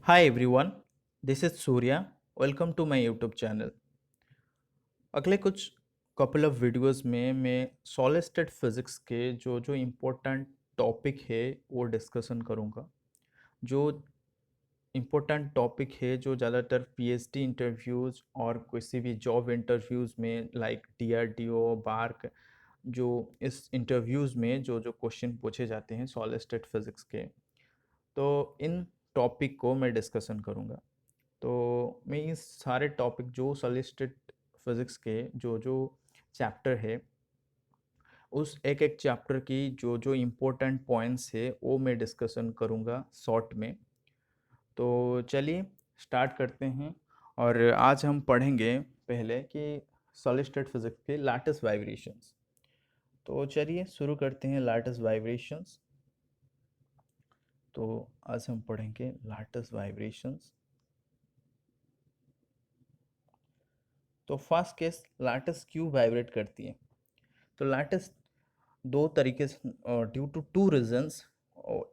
Hi everyone, this is Surya. Welcome to my YouTube channel. अगले कुछ couple of videos में मैं solid state physics के जो जो इम्पोर्टेंट टॉपिक है वो डिस्कशन करूँगा। जो इम्पोर्टेंट टॉपिक है जो ज़्यादातर पीएचडी इंटरव्यूज़ और किसी भी जॉब इंटरव्यूज़ में लाइक डीआरडीओ बार्क जो इस इंटरव्यूज़ में जो जो क्वेश्चन पूछे जाते हैं सॉलिड स्टेट फिज़िक्स के, तो इन टॉपिक को मैं डिस्कशन करूँगा। तो मैं इस सारे टॉपिक जो सॉलिस्टिक फिज़िक्स के जो जो चैप्टर है उस एक एक चैप्टर की जो जो इम्पोर्टेंट पॉइंट्स है वो मैं डिस्कशन करूँगा शॉर्ट में। तो चलिए स्टार्ट करते हैं। और आज हम पढ़ेंगे पहले कि सॉलिड स्टेट फिज़िक्स के लैटिस वाइब्रेशंस। तो चलिए शुरू करते हैं लैटिस वाइब्रेशंस। तो आज हम पढ़ेंगे लैटिस वाइब्रेशंस। तो फर्स्ट केस लैटिस क्यों वाइब्रेट करती है। तो लैटिस दो तरीके से due to two reasons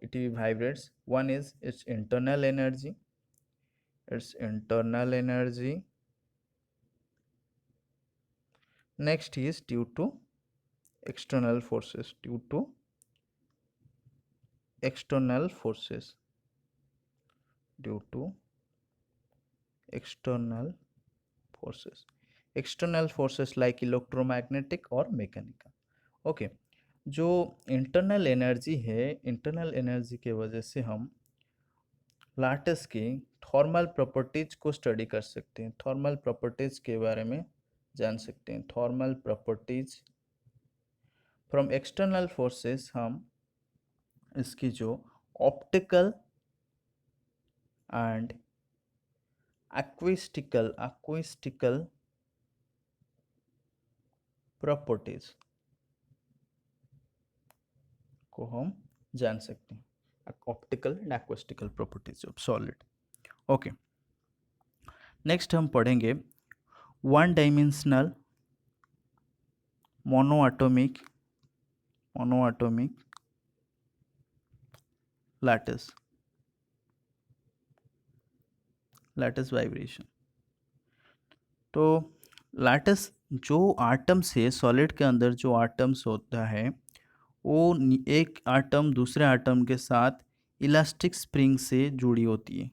it vibrates. One is its internal energy. Next is due to external forces external forces due to external forces external forces like electromagnetic और mechanical. Okay, जो internal energy है, internal energy के वजह से हम lattice की thermal properties को study कर सकते हैं, थर्मल प्रॉपर्टीज के बारे में जान सकते हैं। Thermal properties from external forces हम इसकी जो ऑप्टिकल एंड एक्विस्टिकल प्रॉपर्टीज को हम जान सकते हैं, optical and acoustical properties of solid. Okay, next हम पढ़ेंगे one dimensional monoatomic lattice vibration. तो लैटिस जो आटम्स है, सॉलिड के अंदर जो आटम्स होता है वो एक आटम दूसरे आटम के साथ इलास्टिक स्प्रिंग से जुड़ी होती है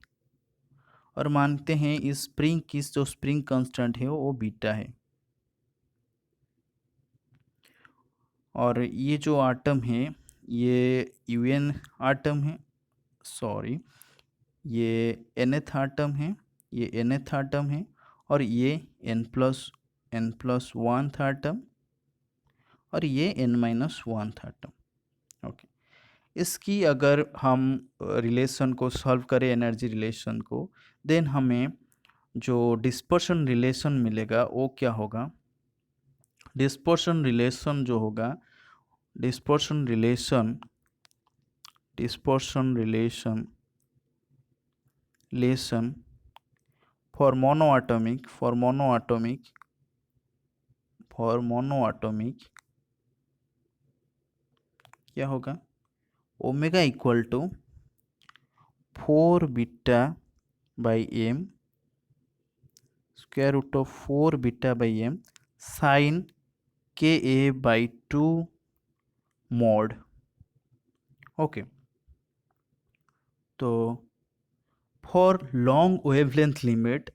और मानते हैं इस स्प्रिंग की जो स्प्रिंग कांस्टेंट है वो बीटा है। और ये जो आटम है ये यूएन आटम है, सॉरी ये nth आटम है, ये nth आटम है और ये n+1 आटम और ये n-1 आटम। ओके, इसकी अगर हम रिलेशन को सॉल्व करें, एनर्जी रिलेशन को, देन हमें जो डिस्पर्शन रिलेशन मिलेगा वो क्या होगा। डिस्पर्शन रिलेशन जो होगा, डिस्पर्शन रिलेशन फॉर मोनोएटॉमिक क्या होगा, omega equal to 4 beta by M square root of 4 beta by M sine K A by 2 mod. Okay, तो for long wavelength limit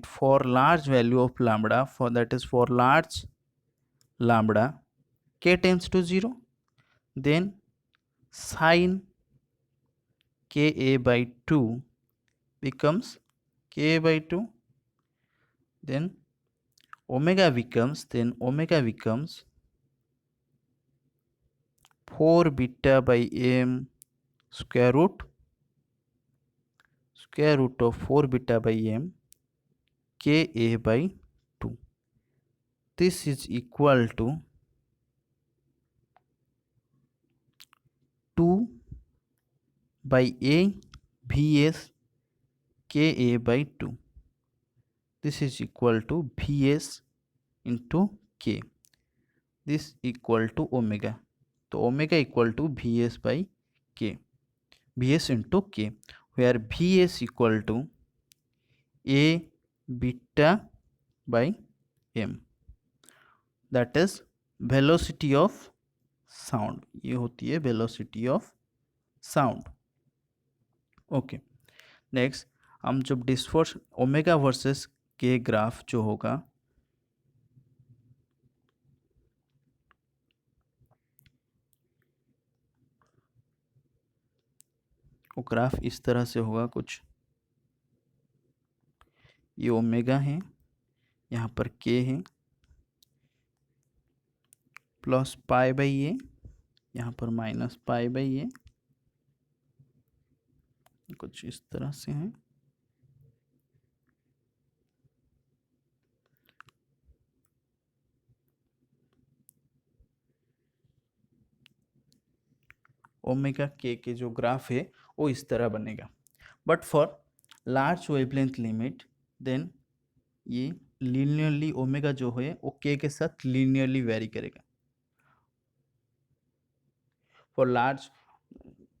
for large value of lambda, for that is for large lambda k tends to 0, then sin ka by 2 becomes ka by 2, then omega becomes 4 beta by m square root of 4 beta by m ka by 2. This is equal to 2 by a vs ka by 2. This is equal to vs into k. This equal to omega. तो omega equal to V S by K. Vs into k, where Vs equal to a beta by m, that is velocity of sound. ये होती है velocity of sound. Okay, next हम जब डिस्फोर्स omega versus के graph जो होगा, वो graph इस तरह से होगा कुछ, ये ओमेगा है, यहाँ पर के है, प्लस पाई बाई ए, यहाँ पर माइनस पाई बाई ए, कुछ इस तरह से है। ओमेगा के जो ग्राफ है वो इस तरह बनेगा। But for large wavelength limit then ये लीनियरली ओमेगा जो है वो के साथ लीनियरली वेरी करेगा। For large,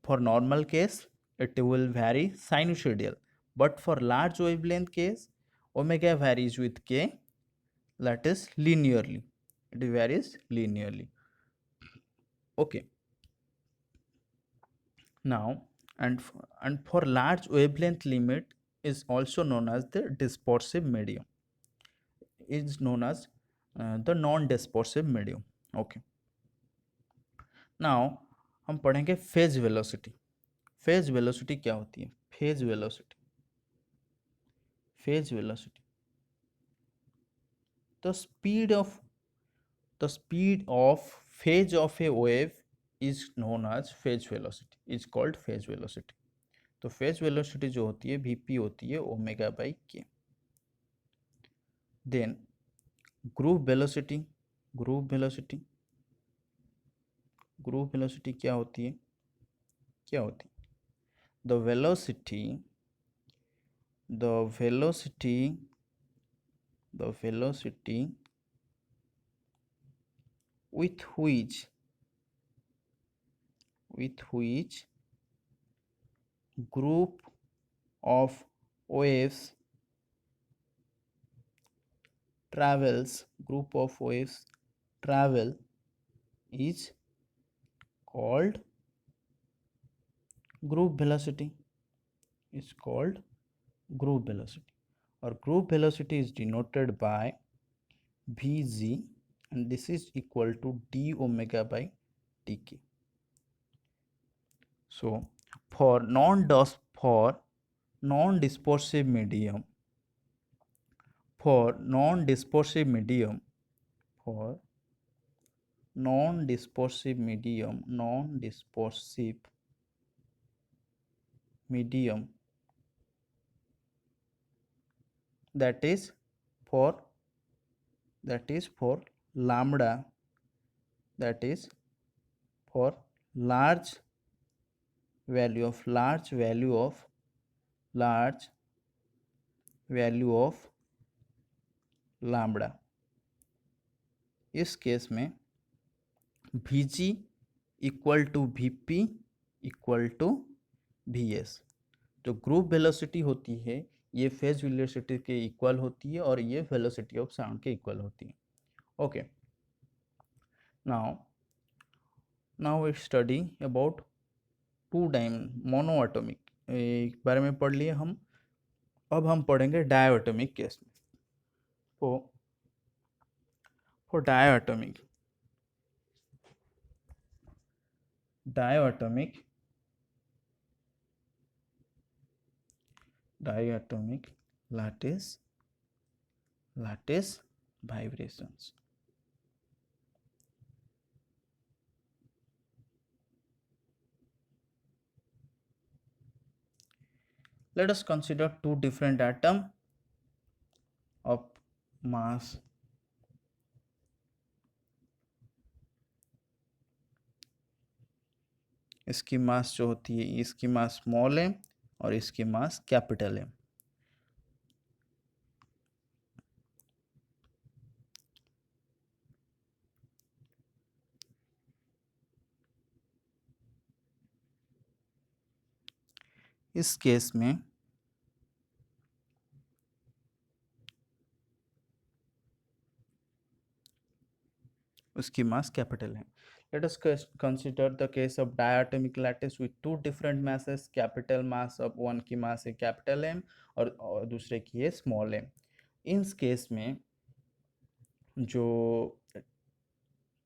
for normal case it will vary sinusoidal, but for large wavelength case omega varies with k, that is linearly, it varies linearly. Okay, now and for large wavelength limit is also known as the dispersive medium, is known as the non dispersive medium. Okay, now हम पढ़ेंगे phase velocity. Phase velocity क्या होती है? Phase velocity, phase velocity, the speed of the speed of phase of a wave is known as phase velocity, is called phase velocity. तो phase velocity जो होती है vp होती है omega by K. Then group velocity, group velocity, group velocity क्या होती है? क्या होती है? The velocity, the velocity, the velocity with which group of waves travels, group of waves travel is called group velocity, is called group velocity, or group velocity is denoted by Vg, and this is equal to d omega by dk. So for non-dispersive medium, for non-dispersive medium, for non-dispersive medium, non-dispersive medium, that is for lambda, that is for large value of large value of large value of lambda, इस case में Vg equal to Vp equal to Vs। जो group velocity होती है ये phase velocity के equal होती है और ये वेलोसिटी ऑफ साउंड के इक्वल होती है। Okay, now we study about to monoatomic, एक बारे में पढ़ लिए हम। अब हम पढ़ेंगे डायटोमिक केस में। For diatomic lattice vibrations, let us consider two different atom of mass इसकी मास जो होती है, इसकी मास स्मॉल है और इसकी मास कैपिटल है। इस केस में उसकी मास कैपिटल है। Let us consider the case of diatomic lattice with to different masses, capital mass of one की मास है कैपिटल एम और दूसरे की है स्मॉल एम। इन केस में जो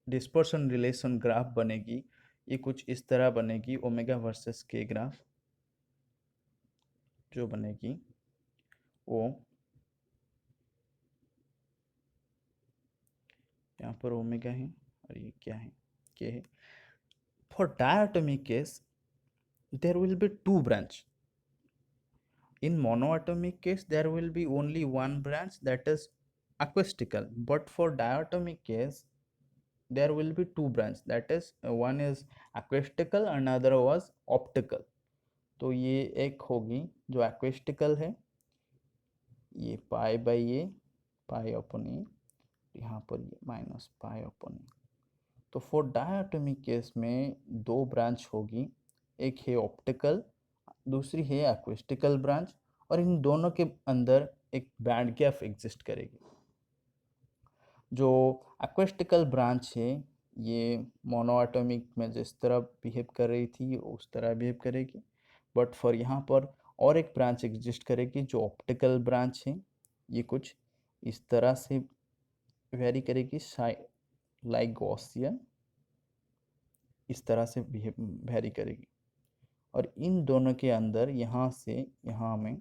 डिस्पर्सन रिलेशन ग्राफ बनेगी ये कुछ इस तरह बनेगी, ओमेगा वर्सेस के ग्राफ जो बनेगी वो यहाँ पर ओमेगा है और ये क्या है, के है। For diatomic case there will be two branch. In monoatomic case there will be only one branch, that is acoustical, but for diatomic case there will be two branch, that is one is acoustical and another was optical. तो ये एक होगी जो acoustical है, ये pi by ये pi upon ए, यहाँ पर ये माइनस पाई अपॉन ए। तो फॉर डायटोमिक केस में दो ब्रांच होगी, एक है ऑप्टिकल, दूसरी है एक्विस्टिकल ब्रांच, और इन दोनों के अंदर एक बैंड गैप एग्जिस्ट करेगी। जो एक्विस्टिकल ब्रांच है ये मोनोएटॉमिक में जिस तरह बिहेव कर रही थी उस तरह बिहेव करेगी, बट फॉर यहाँ पर और एक ब्रांच एग्जिस्ट करेगी जो ऑप्टिकल ब्रांच है, ये कुछ इस तरह से वेरी करेगी, लाइक गॉसियन इस तरह से बिहेव वेरी करेगी। और इन दोनों के अंदर यहाँ से यहाँ में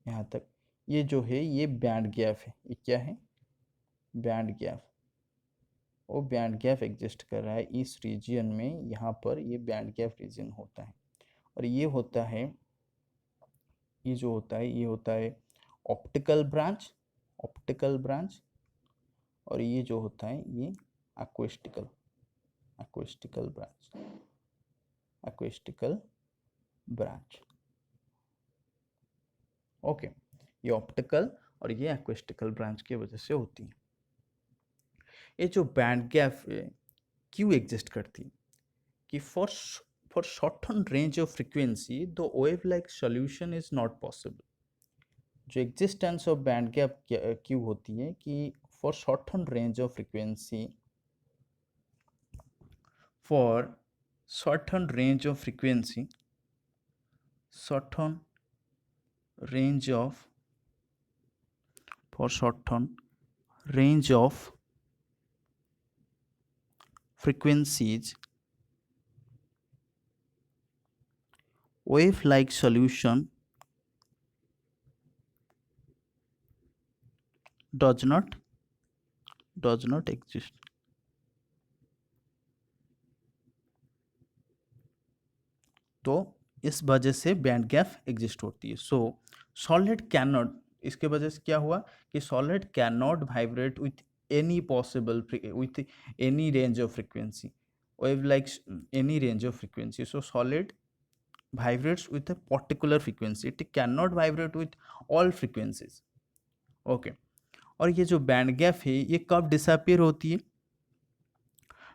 यहाँ तक ये जो है ये बैंड गैप है, ये क्या है बैंड गैप, वो बैंड गैप एग्जिस्ट कर रहा है इस रीजन में, यहाँ पर ये बैंड गैप रीजन होता है। और ये होता है, ये जो होता है ये होता है ऑप्टिकल ब्रांच, ऑप्टिकल ब्रांच, और ये जो होता है ये एक्विस्टिकल, एक्विस्टिकल ब्रांच, एक्विस्टिकल ब्रांच। ओके, ये ऑप्टिकल और ये एक्विस्टिकल ब्रांच की वजह से होती है। ये जो बैंड गैप क्यों एग्जिस्ट करती है कि for shorten range of frequency the wave like solution is not possible. जो एग्जिस्टेंस ऑफ बैंड गैप क्यों होती है कि for shorten range of frequency, for shorten range of frequency, shorten range of, for shorten range of frequencies wave like solution does not exist। तो इस वजह से band gap exist होती है। सो सॉलिड कैन नॉट, इसके वजह से क्या हुआ कि solid can not vibrate with any possible with any range of frequency, wave like any range of frequency. So solid vibrates with a particular frequency, it cannot vibrate with all frequencies। Okay, और ये जो band gap है ये कब disappear होती है?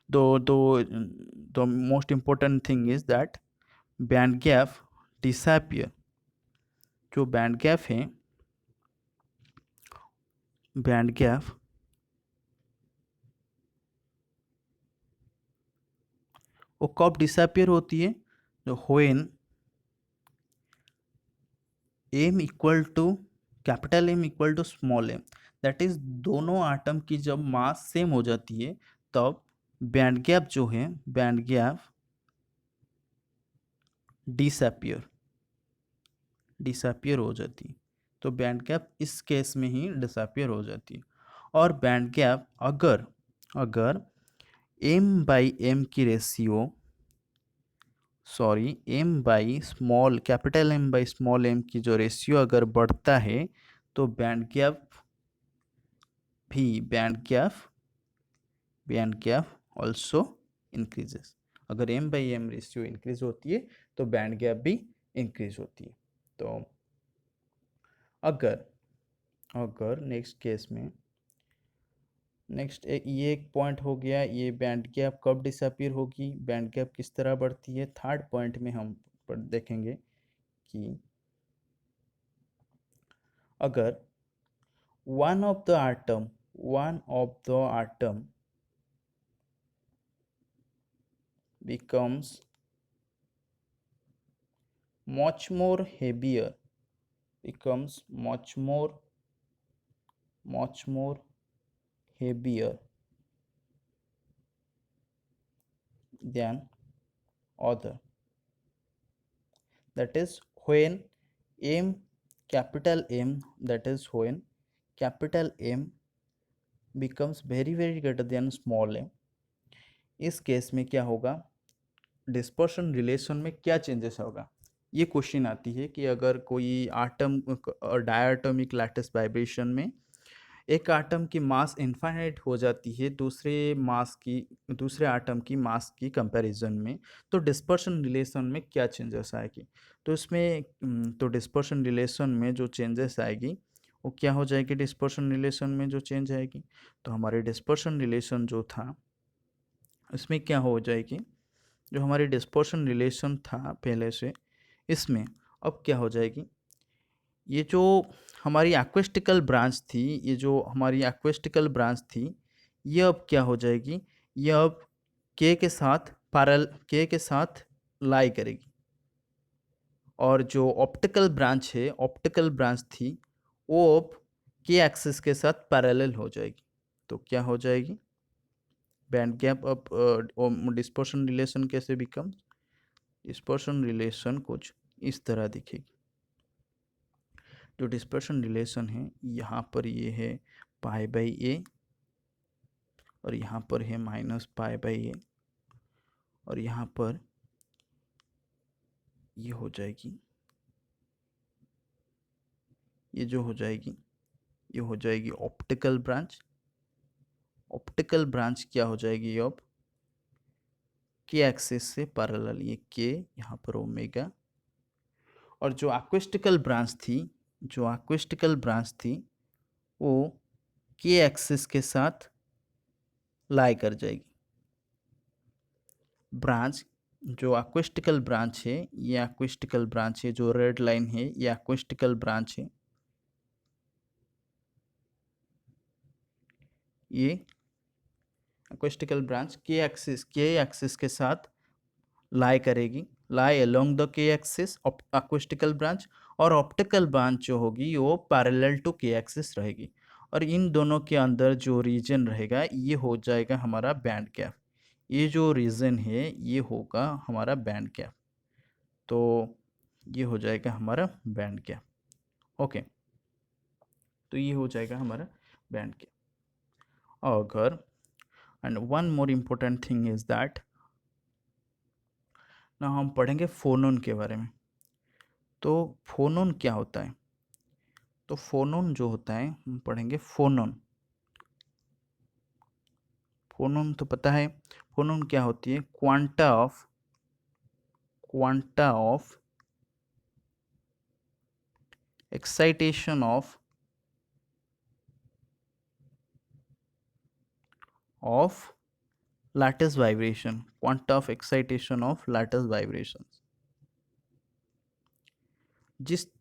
The most important thing is that band gap disappear, जो band gap है, बैंड गैप वो कब डिसअपियर होती है? जो when M equal to capital M equal to small M, that is दोनों आटम की जब मास सेम हो जाती है तब बैंड गैप जो है, बैंड गैप डिसअपियर, डिसअपियर हो जाती है। तो बैंड गैप इस केस में ही डिसअपियर हो जाती है। और बैंड गैप अगर अगर एम बाई एम की ratio, sorry M by small, capital M by small M की जो रेशियो अगर बढ़ता है तो बैंड गैप भी, बैंड गैप ऑल्सो इंक्रीजेस। अगर M by M ratio increase होती है तो बैंड गैप भी इंक्रीज होती है। तो अगर अगर नेक्स्ट केस में, नेक्स्ट ये एक पॉइंट हो गया, ये बैंड गैप कब डिसअपीयर होगी, बैंड गैप किस तरह बढ़ती है। थर्ड पॉइंट में हम देखेंगे कि अगर one of the atom becomes much more heavier, becomes much more heavier than other, that is when m capital M, that is when capital M becomes very greater than small m, इस case में क्या होगा, dispersion relation में क्या changes होगा। ये question आती है कि अगर कोई आटम डायटोमिक लैटिस वाइब्रेशन में एक आटम की मास इनफाइनाइट हो जाती है दूसरे आटम की मास की कंपैरिजन में, तो डिस्पर्शन रिलेशन में क्या चेंजेस आएगी। तो इसमें तो डिस्पर्शन रिलेशन में जो चेंजेस आएगी वो क्या हो जाएगी, डिस्पर्शन रिलेशन में जो चेंज आएगी, तो हमारे डिस्पर्शन रिलेशन जो था इसमें क्या हो जाएगी, जो हमारी डिस्पर्शन रिलेशन था पहले से, इसमें अब क्या हो जाएगी, ये जो हमारी एक्वेस्टिकल ब्रांच थी, ये जो हमारी एक्वेस्टिकल ब्रांच थी, ये अब क्या हो जाएगी, ये अब के के साथ लाई करेगी, और जो ऑप्टिकल ब्रांच थी वो अब के एक्सिस के साथ पैरेलल हो जाएगी। तो क्या हो जाएगी, बैंड गैप अब डिस्पर्शन रिलेशन कैसे बिकम्स, डिस्पर्शन रिलेशन कुछ इस तरह दिखेगी। जो डिस्पर्शन रिलेशन है यहाँ पर ये है पाई बाई ए, और यहाँ पर है माइनस पाई बाई ए, और यहाँ पर ये हो जाएगी, ये जो हो जाएगी ये हो जाएगी ऑप्टिकल ब्रांच। ऑप्टिकल ब्रांच क्या हो जाएगी अब, के एक्सिस से पैरेलल, ये के यहाँ पर ओमेगा, और जो एक्वेस्टिकल ब्रांच थी वो के एक्सिस के साथ लाई कर जाएगी। ब्रांच जो एक्वेस्टिकल ब्रांच है, ये एक्वेस्टिकल ब्रांच है, जो रेड लाइन है ये एक्वेस्टिकल ब्रांच है, ये एक्वेस्टिकल ब्रांच के एक्सिस के साथ लाई करेगी, लाई अलोंग द के एक्सिस एक्वेस्टिकल ब्रांच, और ऑप्टिकल ब्रांच जो होगी वो पैरेलल टू के एक्सिस रहेगी, और इन दोनों के अंदर जो रीजन रहेगा ये हो जाएगा हमारा बैंड गैप। ये जो रीजन है ये होगा हमारा बैंड गैप, तो ये हो जाएगा हमारा बैंड गैप। ओके, तो ये हो जाएगा हमारा बैंड गैप। अगर and one more important thing is that, ना हम पढ़ेंगे फोनोन के बारे में। तो फोनोन क्या होता है, तो फोनोन जो होता है हम पढ़ेंगे फोनोन। फोनोन तो पता है, फोनोन क्या होती है, quanta of excitation of lattice vibration, quanta of excitation of lattice vibration.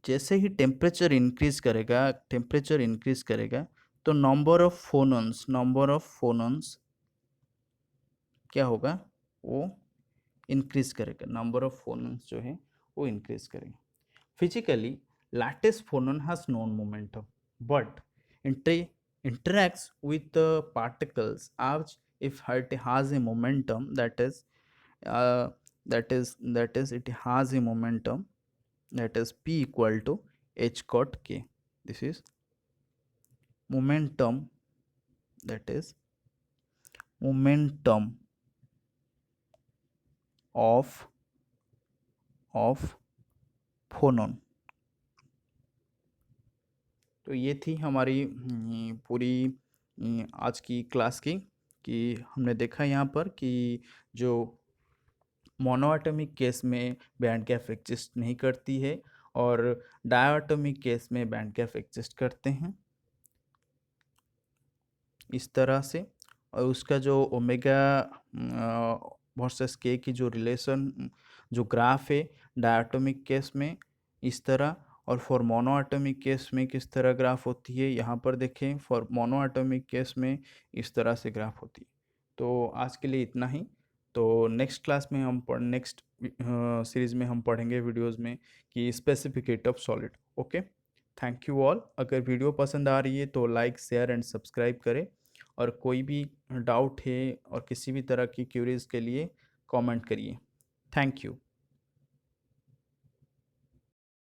जैसे ही टेम्परेचर इंक्रीज करेगा तो नंबर ऑफ फोनोन्स क्या होगा, वो इंक्रीज करेगा, नंबर ऑफ फोनोन्स जो है वो इंक्रीज करेगा। Physically lattice phonon has known momentum but interacts with the particles as if it has a momentum, uh, that is it has a momentum, that is p equal to h cot k. This is momentum, that is momentum of phonon. तो ये थी हमारी पूरी आज की class की, कि हमने देखा यहाँ पर कि जो मोनोएटॉमिक केस में बैंड गैप एग्जिस्ट नहीं करती है और डायटोमिक केस में बैंड गैप एग्जिस्ट करते हैं इस तरह से। और उसका जो ओमेगा वर्सेस के की जो रिलेशन, जो ग्राफ है डायटोमिक केस में इस तरह, और फॉर मोनो एटॉमिक केस में किस तरह ग्राफ होती है यहाँ पर देखें। फॉर मोनो एटॉमिक केस में इस तरह से ग्राफ होती है। तो आज के लिए इतना ही। तो नेक्स्ट क्लास में हम नेक्स्ट सीरीज़ में हम पढ़ेंगे वीडियोस में कि specific heat of solid. Okay, thank you all. अगर वीडियो पसंद आ रही है तो लाइक शेयर एंड सब्सक्राइब करें, और कोई भी डाउट है और किसी भी तरह की क्यूरीज के लिए कमेंट करिए। Thank you.